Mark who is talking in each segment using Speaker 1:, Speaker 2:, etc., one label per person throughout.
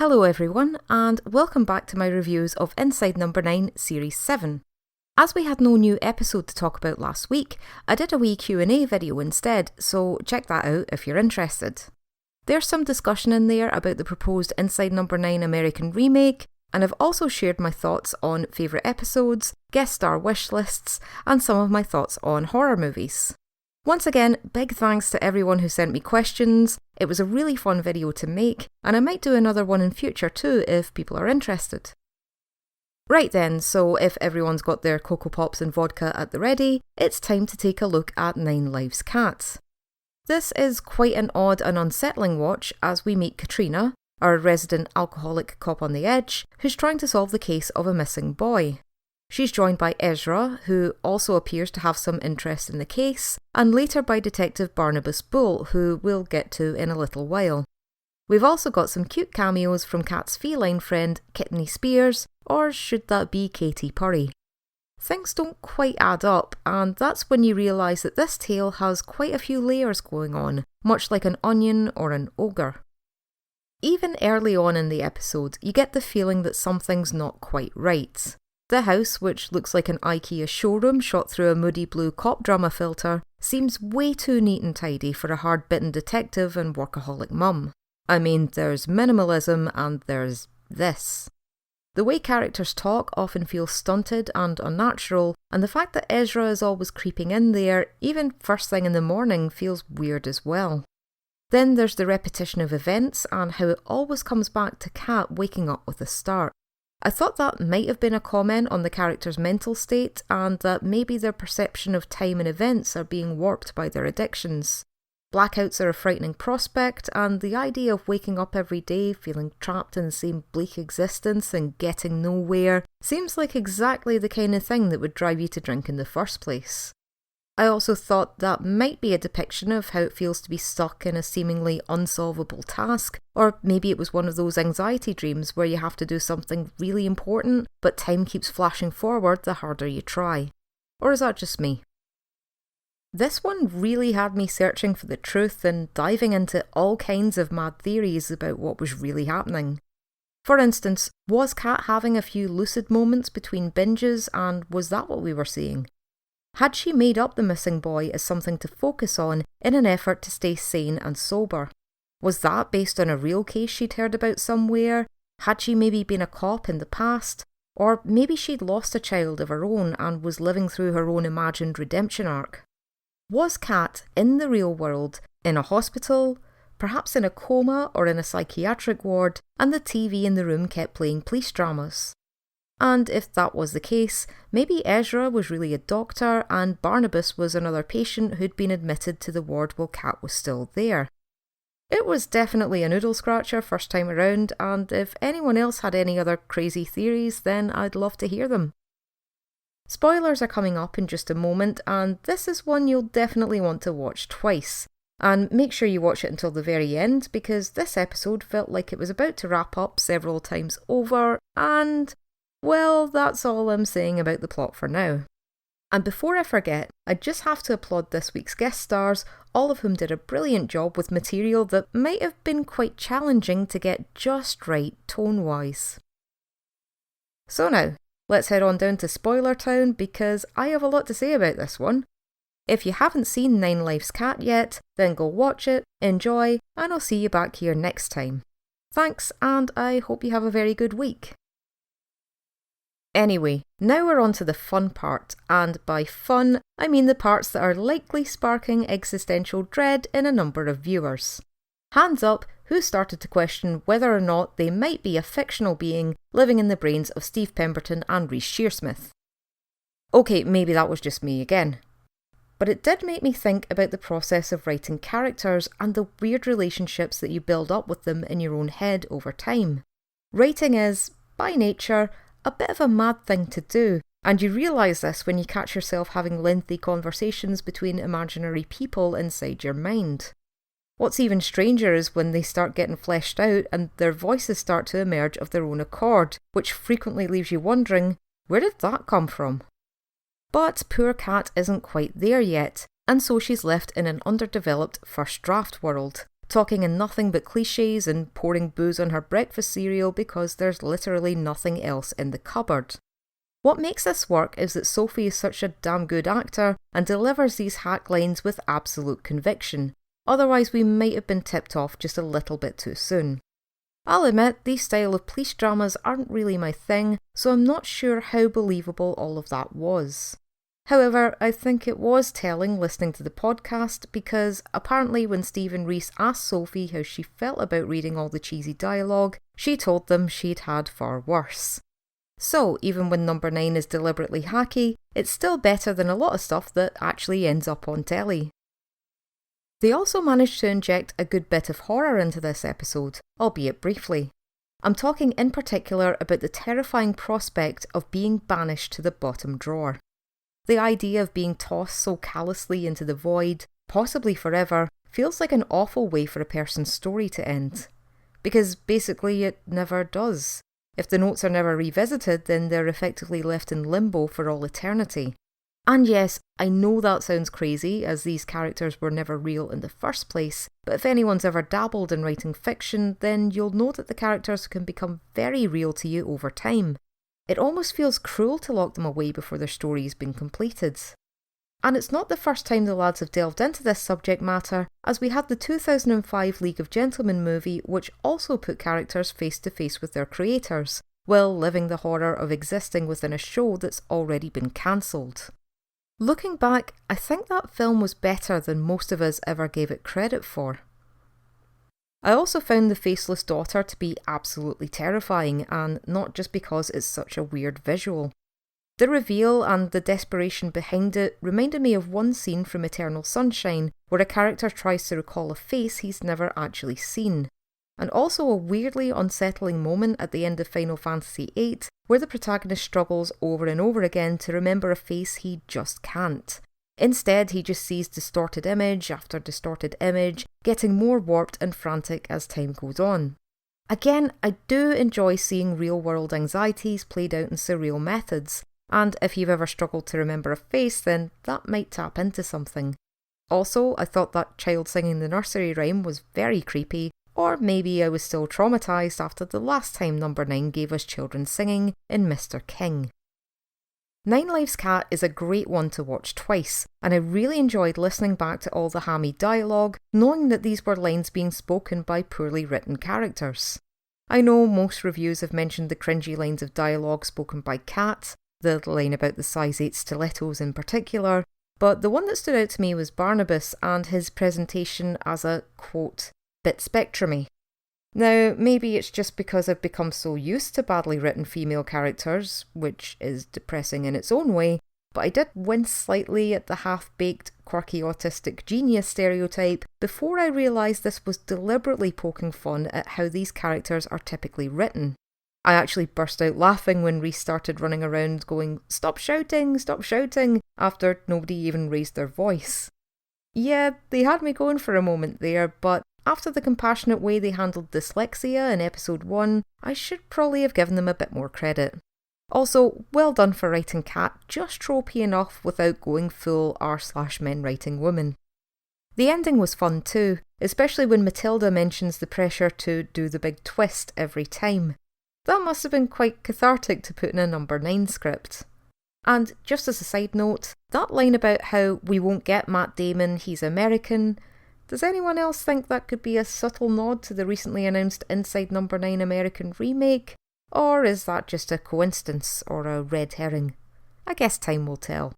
Speaker 1: Hello everyone, and welcome back to my reviews of Inside Number 9 Series 7. As we had no new episode to talk about last week, I did a wee Q&A video instead, so check that out if you're interested. There's some discussion in there about the proposed Inside Number 9 American remake, and I've also shared my thoughts on favourite episodes, guest star wish lists, and some of my thoughts on horror movies. Once again, big thanks to everyone who sent me questions. It was a really fun video to make, and I might do another one in future too if people are interested. Right then, so if everyone's got their Cocoa Pops and vodka at the ready, it's time to take a look at 9 Lives Cat. This is quite an odd and unsettling watch as we meet Katrina, our resident alcoholic cop on the edge, who's trying to solve the case of a missing boy. She's joined by Ezra, who also appears to have some interest in the case, and later by Detective Barnabus Bull, who we'll get to in a little while. We've also got some cute cameos from Kat's feline friend Kidney Spears, or should that be Katie Purry? Things don't quite add up, and that's when you realise that this tale has quite a few layers going on, much like an onion or an ogre. Even early on in the episode, you get the feeling that something's not quite right. The house, which looks like an IKEA showroom shot through a moody blue cop drama filter, seems way too neat and tidy for a hard-bitten detective and workaholic mum. I mean, there's minimalism and there's this. The way characters talk often feels stunted and unnatural, and the fact that Ezra is always creeping in there, even first thing in the morning, feels weird as well. Then there's the repetition of events and how it always comes back to Kat waking up with a start. I thought that might have been a comment on the character's mental state and that maybe their perception of time and events are being warped by their addictions. Blackouts are a frightening prospect, and the idea of waking up every day feeling trapped in the same bleak existence and getting nowhere seems like exactly the kind of thing that would drive you to drink in the first place. I also thought that might be a depiction of how it feels to be stuck in a seemingly unsolvable task, or maybe it was one of those anxiety dreams where you have to do something really important, but time keeps flashing forward the harder you try. Or is that just me? This one really had me searching for the truth and diving into all kinds of mad theories about what was really happening. For instance, was Kat having a few lucid moments between binges, and was that what we were seeing? Had she made up the missing boy as something to focus on in an effort to stay sane and sober? Was that based on a real case she'd heard about somewhere? Had she maybe been a cop in the past? Or maybe she'd lost a child of her own and was living through her own imagined redemption arc? Was Kat in the real world, in a hospital, perhaps in a coma or in a psychiatric ward, and the TV in the room kept playing police dramas? And if that was the case, maybe Ezra was really a doctor and Barnabas was another patient who'd been admitted to the ward while Kat was still there. It was definitely a noodle scratcher first time around, and if anyone else had any other crazy theories, then I'd love to hear them. Spoilers are coming up in just a moment, and this is one you'll definitely want to watch twice. And make sure you watch it until the very end, because this episode felt like it was about to wrap up several times over, and well, that's all I'm saying about the plot for now. And before I forget, I just have to applaud this week's guest stars, all of whom did a brilliant job with material that might have been quite challenging to get just right tone-wise. So now, let's head on down to Spoiler Town because I have a lot to say about this one. If you haven't seen 9 Lives Cat yet, then go watch it, enjoy, and I'll see you back here next time. Thanks, and I hope you have a very good week. Anyway, now we're on to the fun part, and by fun, I mean the parts that are likely sparking existential dread in a number of viewers. Hands up, who started to question whether or not they might be a fictional being living in the brains of Steve Pemberton and Reece Shearsmith? Okay, maybe that was just me again. But it did make me think about the process of writing characters and the weird relationships that you build up with them in your own head over time. Writing is, by nature, a bit of a mad thing to do, and you realise this when you catch yourself having lengthy conversations between imaginary people inside your mind. What's even stranger is when they start getting fleshed out and their voices start to emerge of their own accord, which frequently leaves you wondering, where did that come from? But poor Kat isn't quite there yet, and so she's left in an underdeveloped first draft world, talking in nothing but cliches and pouring booze on her breakfast cereal because there's literally nothing else in the cupboard. What makes this work is that Sophie is such a damn good actor and delivers these hack lines with absolute conviction, otherwise we might have been tipped off just a little bit too soon. I'll admit, these style of police dramas aren't really my thing, so I'm not sure how believable all of that was. However, I think it was telling listening to the podcast because apparently when Steve and Reese asked Sophie how she felt about reading all the cheesy dialogue, she told them she'd had far worse. So even when number 9 is deliberately hacky, it's still better than a lot of stuff that actually ends up on telly. They also managed to inject a good bit of horror into this episode, albeit briefly. I'm talking in particular about the terrifying prospect of being banished to the bottom drawer. The idea of being tossed so callously into the void, possibly forever, feels like an awful way for a person's story to end. Because basically it never does. If the notes are never revisited, then they're effectively left in limbo for all eternity. And yes, I know that sounds crazy, as these characters were never real in the first place, but if anyone's ever dabbled in writing fiction, then you'll know that the characters can become very real to you over time. It almost feels cruel to lock them away before their story's been completed. And it's not the first time the lads have delved into this subject matter, as we had the 2005 League of Gentlemen movie, which also put characters face to face with their creators, while living the horror of existing within a show that's already been cancelled. Looking back, I think that film was better than most of us ever gave it credit for. I also found The Faceless Daughter to be absolutely terrifying, and not just because it's such a weird visual. The reveal and the desperation behind it reminded me of one scene from Eternal Sunshine, where a character tries to recall a face he's never actually seen. And also a weirdly unsettling moment at the end of Final Fantasy VIII, where the protagonist struggles over and over again to remember a face he just can't. Instead, he just sees distorted image after distorted image, getting more warped and frantic as time goes on. Again, I do enjoy seeing real-world anxieties played out in surreal methods, and if you've ever struggled to remember a face, then that might tap into something. Also, I thought that child singing the nursery rhyme was very creepy, or maybe I was still traumatised after the last time number 9 gave us children singing in Mr. King. Nine Lives Cat is a great one to watch twice, and I really enjoyed listening back to all the hammy dialogue, knowing that these were lines being spoken by poorly written characters. I know most reviews have mentioned the cringy lines of dialogue spoken by Cat, the line about the size 8 stilettos in particular, but the one that stood out to me was Barnabus and his presentation as a, quote, bit spectrumy. Now, maybe it's just because I've become so used to badly written female characters, which is depressing in its own way, but I did wince slightly at the half-baked, quirky autistic genius stereotype before I realised this was deliberately poking fun at how these characters are typically written. I actually burst out laughing when Reese started running around going, stop shouting, after nobody even raised their voice. Yeah, they had me going for a moment there, but after the compassionate way they handled dyslexia in episode 1, I should probably have given them a bit more credit. Also, well done for writing Cat just tropey enough without going full r/men writing woman. The ending was fun too, especially when Matilda mentions the pressure to do the big twist every time. That must have been quite cathartic to put in a number 9 script. And just as a side note, that line about how we won't get Matt Damon, he's American, does anyone else think that could be a subtle nod to the recently announced Inside Number 9 American remake? Or is that just a coincidence or a red herring? I guess time will tell.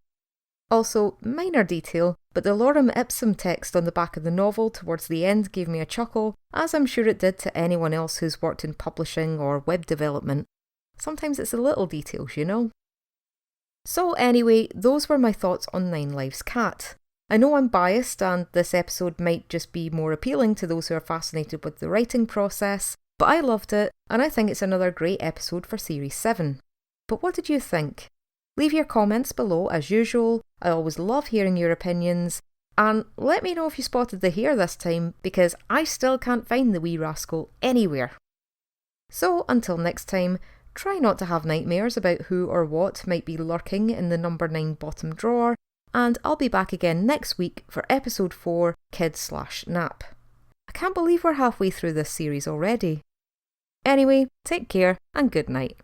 Speaker 1: Also, minor detail, but the lorem ipsum text on the back of the novel towards the end gave me a chuckle, as I'm sure it did to anyone else who's worked in publishing or web development. Sometimes it's the little details, you know? So anyway, those were my thoughts on Nine Lives Cat. I know I'm biased and this episode might just be more appealing to those who are fascinated with the writing process, but I loved it and I think it's another great episode for Series 7. But what did you think? Leave your comments below as usual, I always love hearing your opinions, and let me know if you spotted the hare this time because I still can't find the wee rascal anywhere. So until next time, try not to have nightmares about who or what might be lurking in the number 9 bottom drawer, and I'll be back again next week for episode 4, Kid/Nap. I can't believe we're halfway through this series already. Anyway, take care and good night.